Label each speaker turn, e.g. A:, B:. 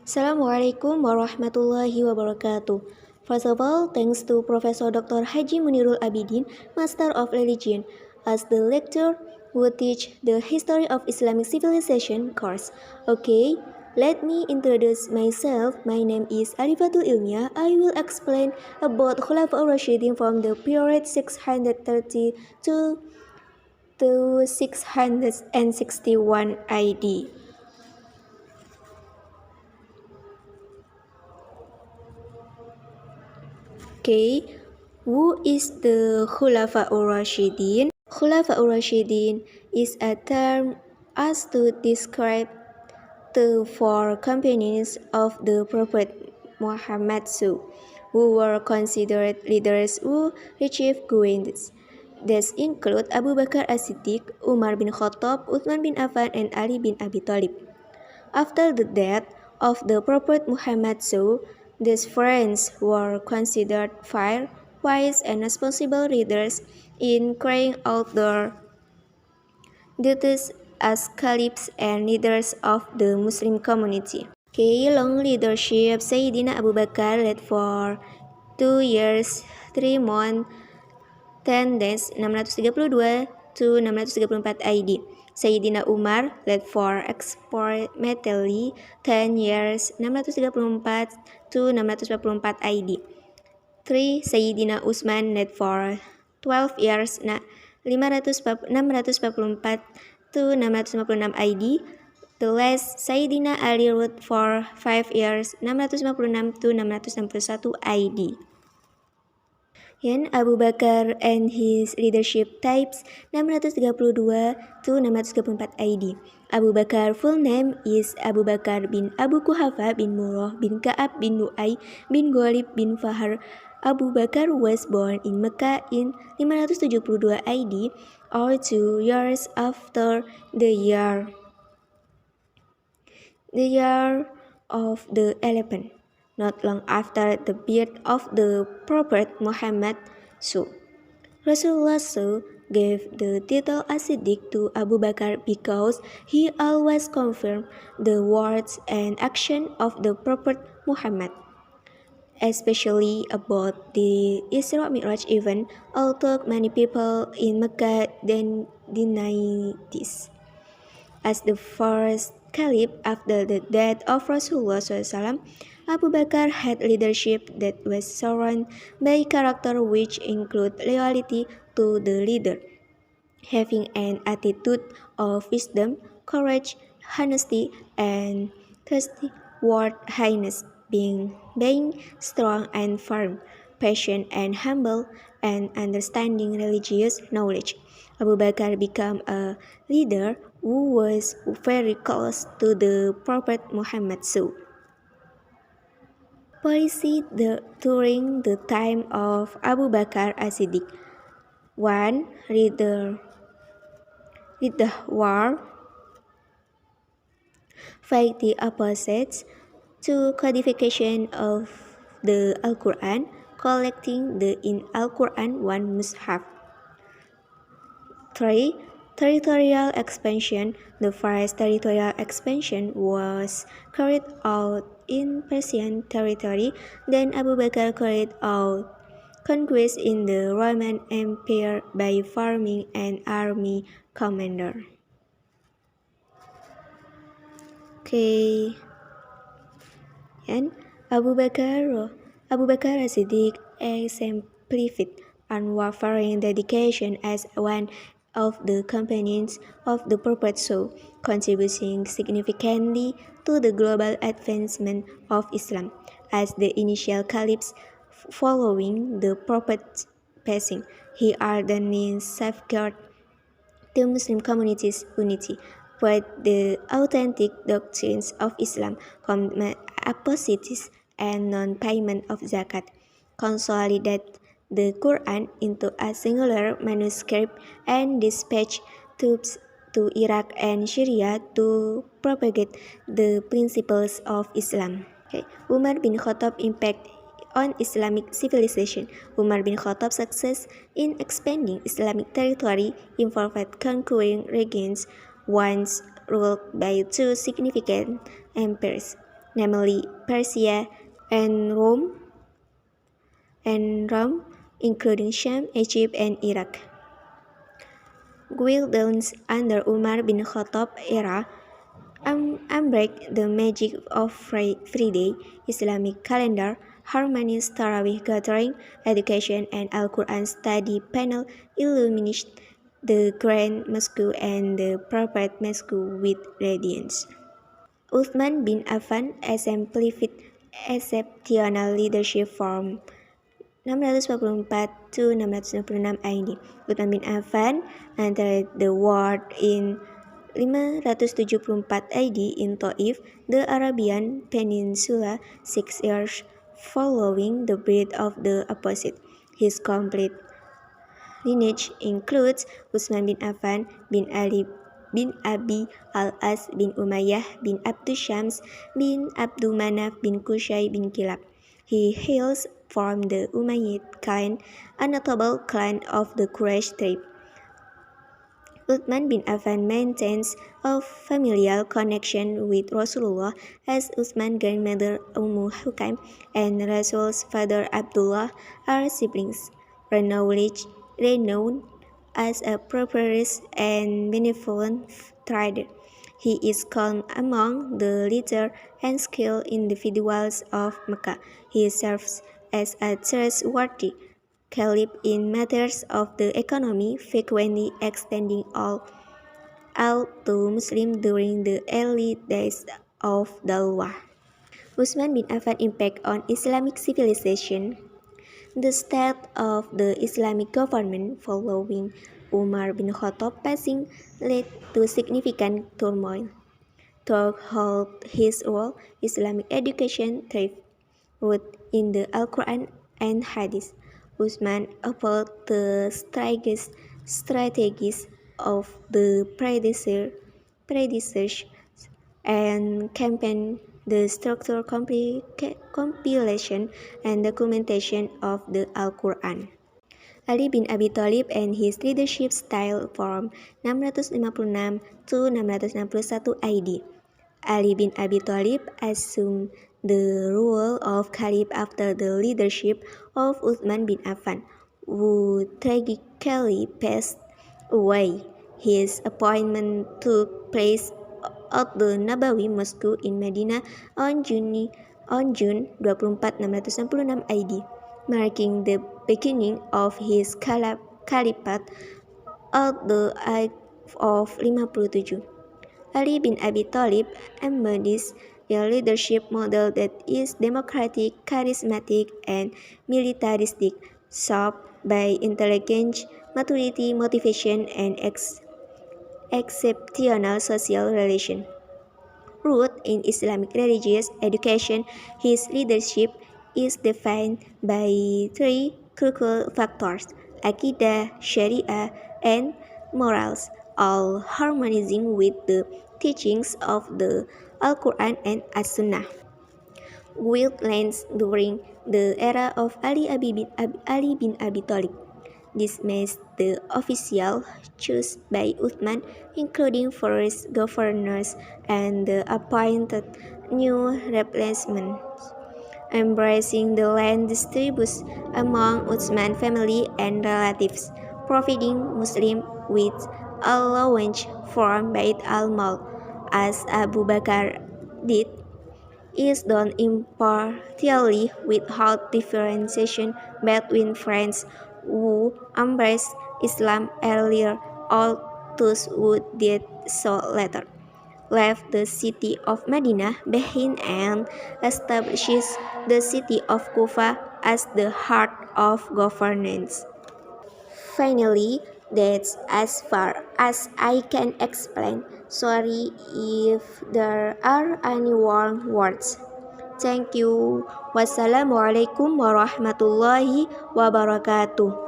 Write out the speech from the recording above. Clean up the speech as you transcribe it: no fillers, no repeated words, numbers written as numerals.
A: Assalamualaikum warahmatullahi wabarakatuh. First of all, thanks to Professor Dr. Haji Munirul Abidin, Master of Religion, as the lecturer who teach the History of Islamic Civilization course. Okay, let me introduce myself. My name is Arifatul Ilmiah. I will explain about Khulafa Rashidin from the period 630 to 661 AD. Okay, who is the Khulafa Rashidin? Khulafa Rashidin is a term as to describe the four companions of the Prophet Muhammad who were considered leaders who achieved goals. These include Abu Bakar as-Siddiq, Umar bin Khattab, Uthman bin Affan, and Ali bin Abi Thalib. After the death of the Prophet Muhammad these friends were considered fair, wise, and responsible leaders in carrying out their duties as caliphs and leaders of the Muslim community. Long leadership Sayyidina Abu Bakar led for 2 years, 3 months, 10 days 632 to 634 AD. Sayyidina Umar led for approximately 10 years 634 to 644 AD. 3. Sayyidina Utsman led for 12 years 644 to 656 AD. The last Sayyidina Ali ruled for 5 years 656 to 661 AD. Abu Bakar and his leadership types 632 to 634 AD. Abu Bakar full name is Abu Bakar bin Abu Kuhafa bin Murrah bin Ka'ab bin Lu'ay bin Ghalib bin Fahar. Abu Bakar was born in Mecca in 572 AD or 2 years after the year of the elephant, not long after the birth of the Prophet Muhammad Rasulullah gave the title as-Siddiq to Abu Bakar because he always confirmed the words and action of the Prophet Muhammad, especially about the Isra Mi'raj event, although many people in Mecca then deny this. As the first caliph after the death of Rasulullah SAW, Abu Bakar had leadership that was surrounded by character which include loyalty to the leader, having an attitude of wisdom, courage, honesty, and trustworthiness, being strong and firm, patient and humble, and understanding religious knowledge. Abu Bakar became a leader who was very close to the Prophet Muhammad Policy during the time of Abu Bakar as-Siddiq. 1. Lead the war. Fight the opposites. 2. Codification of the Al-Quran, collecting the in Al-Quran one mushaf. 3. Territorial expansion. The first territorial expansion was carried out in Persian territory. Then Abu Bakar carried out conquest in the Roman Empire by forming an army commander. And Abu Bakar as-Siddiq exemplified unwavering dedication as one of the companions of the Prophet contributing significantly to the global advancement of Islam. As the initial caliphs following the Prophet's passing, he ardently safeguarded the Muslim community's unity, but the authentic doctrines of Islam, apostates and non-payment of zakat, consolidate the Quran into a singular manuscript and dispatch troops to Iraq and Syria to propagate the principles of Islam. Umar bin Khattab impact on Islamic civilization. Umar bin Khattab's success in expanding Islamic territory involved conquering regions once ruled by two significant empires, namely Persia and Rome, including Sham, Egypt, and Iraq. Guildons under Umar bin Khattab era unbreak the magic of Friday, Islamic calendar, harmonious Tarawih gathering, education, and Al-Quran study panel illuminate the Grand Mosque and the Prophet Mosque with radiance. Uthman bin Affan exemplified exceptional leadership from 644 to 666 AD. Uthman bin Affan entered the war in 574 AD in Taif, the Arabian Peninsula, 6 years following the birth of the opposite. His complete lineage includes Utsman bin Affan bin Ali bin Abi al-As bin Umayyah bin Abdus Syams bin Abdul Manaf bin Qusay bin Kilab. He hails from the Umayyad clan, a notable clan of the Quraysh tribe. Uthman bin Affan maintains a familial connection with Rasulullah, as Uthman's grandmother Ummu Hukam and Rasul's father Abdullah are siblings, renowned as a prosperous and benevolent trader. He is called among the leaders and skilled individuals of Mecca. He serves as a trustworthy caliph in matters of the economy, frequently extending all to Muslims during the early days of Dawah. Utsman bin Affan impact on Islamic civilization. The state of the Islamic government following Umar bin Khattab passing led to significant turmoil. Throughout his rule, Islamic education thrived, rooted in the Al-Quran and Hadith. Utsman applied the strategies of the predecessors and campaigned the structural compilation and documentation of the Al-Quran. Ali bin Abi Thalib and his leadership style from 656 to 661 AD. Ali bin Abi Thalib assumed the role of caliph after the leadership of Uthman bin Affan, who tragically passed away. His appointment took place at the Nabawi Mosque in Medina on June 24, 666 AD, marking the beginning of his caliphate at the age of 57. Ali bin Abi Thalib embodies a leadership model that is democratic, charismatic, and militaristic, shaped by intelligence, maturity, motivation, and exceptional social relations. Rooted in Islamic religious education, his leadership is defined by three crucial factors: Aqidah, Sharia, and morals, all harmonizing with the teachings of the Al-Quran and As-Sunnah. Guild lands during the era of Ali bin Abi Thalib. This makes the official chosen by Uthman, including forest governors and the appointed new replacements, embracing the land distribution among Uthman family and relatives, providing Muslims with allowance from Bait al-Mal, as Abu Bakr did, is done impartially without differentiation between friends who embraced Islam earlier or those who did so later, left the city of Medina behind and established the city of Kufa as the heart of governance. Finally, that's as far as I can explain. Sorry if there are any wrong words. Thank you. Wassalamualaikum warahmatullahi wabarakatuh.